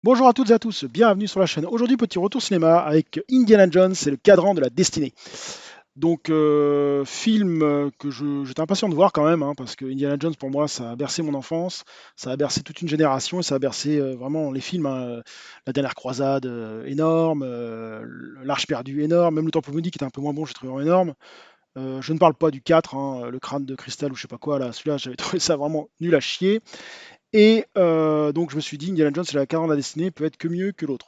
Bonjour à toutes et à tous, bienvenue sur la chaîne. Aujourd'hui, petit retour cinéma avec Indiana Jones et le cadran de la destinée. Donc, film que j'étais impatient de voir quand même, hein, parce que Indiana Jones, pour moi, ça a bercé mon enfance, ça a bercé toute une génération et ça a bercé vraiment les films, hein, La Dernière Croisade, énorme, L'Arche perdue, énorme, même Le Temple maudit qui était un peu moins bon, j'ai trouvé vraiment énorme. Je ne parle pas du 4, hein, Le Crâne de Cristal ou je sais pas quoi, là, celui-là, j'avais trouvé ça vraiment nul à chier. Et donc je me suis dit, Indiana Jones et la cadran de la destinée peut être que mieux que l'autre.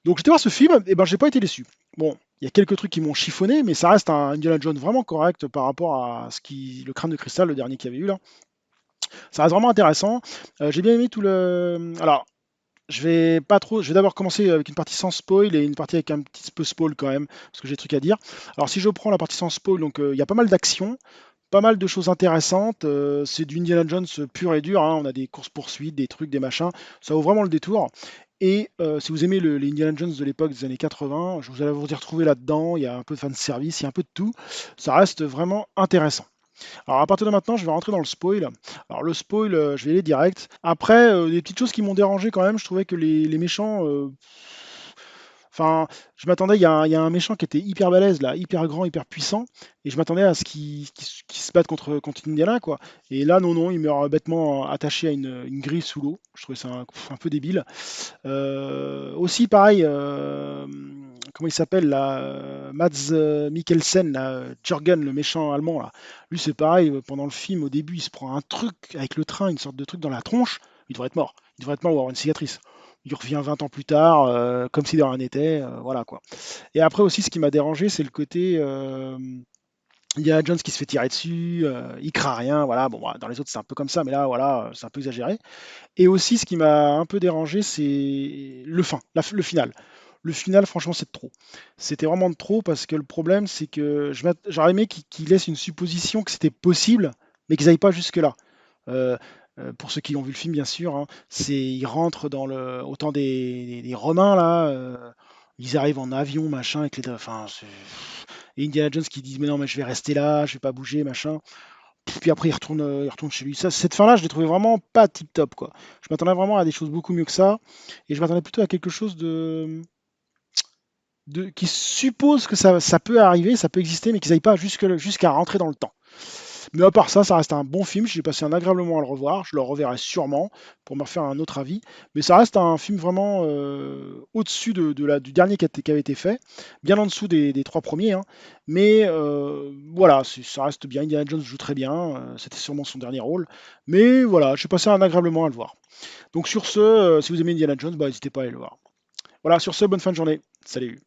Donc j'étais voir ce film, et ben j'ai pas été déçu. Bon, il y a quelques trucs qui m'ont chiffonné, mais ça reste un Indiana Jones vraiment correct par rapport à le crâne de cristal, le dernier qu'il y avait eu là. Ça reste vraiment intéressant. J'ai bien aimé tout le. Alors, je vais pas trop. Je vais d'abord commencer avec une partie sans spoil et une partie avec un petit peu spoil quand même, parce que j'ai des trucs à dire. Alors si je prends la partie sans spoil, donc il y a pas mal d'action. Pas mal de choses intéressantes. C'est du Indiana Jones pur et dur, hein. On a des courses-poursuites, des trucs, des machins. Ça vaut vraiment le détour. Et si vous aimez les Indiana Jones de l'époque des années 80, vous allez vous y retrouver là-dedans. Il y a un peu de fanservice, il y a un peu de tout. Ça reste vraiment intéressant. Alors à partir de maintenant, je vais rentrer dans le spoil. Alors le spoil, je vais y aller direct. Après, des petites choses qui m'ont dérangé quand même. Je trouvais que les méchants, enfin, je m'attendais, il y a un méchant qui était hyper balèze, là, hyper grand, hyper puissant, et je m'attendais à ce qu'il se batte contre Indiana, quoi. Et là, non, non, il meurt bêtement attaché à une grille sous l'eau. Je trouvais ça un peu débile. Aussi, pareil, comment il s'appelle, là, Mads Mikkelsen, là, Jürgen, le méchant allemand, là. Lui, c'est pareil, pendant le film, au début, il se prend un truc avec le train, une sorte de truc dans la tronche. Il devrait être mort. Il devrait être mort ou avoir une cicatrice. Il revient 20 ans plus tard, comme si de rien n'était, voilà quoi. Et après aussi, ce qui m'a dérangé, c'est le côté Indiana Jones qui se fait tirer dessus, il craint rien, voilà. Bon, bah, dans les autres, c'est un peu comme ça, mais là, voilà, c'est un peu exagéré. Et aussi, ce qui m'a un peu dérangé, c'est le final. Le final, franchement, c'est de trop. C'était vraiment de trop parce que le problème, c'est que j'aurais aimé qu'ils laissent une supposition que c'était possible, mais qu'ils n'aillent pas jusque-là. Euh, pour ceux qui ont vu le film, bien sûr, hein, ils rentrent dans au temps des Romains, là. Ils arrivent en avion, machin, avec enfin, et Indiana Jones qui dit, mais non, mais je vais rester là, je vais pas bouger, machin. Puis après, il retourne chez lui. Cette fin-là, je l'ai trouvé vraiment pas tip-top, quoi. Je m'attendais vraiment à des choses beaucoup mieux que ça. Et je m'attendais plutôt à quelque chose qui suppose que ça peut arriver, ça peut exister, mais qu'ils n'aillent pas jusqu'à rentrer dans le temps. Mais à part ça, ça reste un bon film. J'ai passé un agréable moment à le revoir. Je le reverrai sûrement pour me refaire un autre avis. Mais ça reste un film vraiment au-dessus du dernier qui avait été fait, bien en dessous des trois premiers, hein. Mais voilà, ça reste bien. Indiana Jones joue très bien. C'était sûrement son dernier rôle. Mais voilà, j'ai passé un agréable moment à le voir. Donc sur ce, si vous aimez Indiana Jones, bah, n'hésitez pas à aller le voir. Voilà, sur ce, bonne fin de journée. Salut.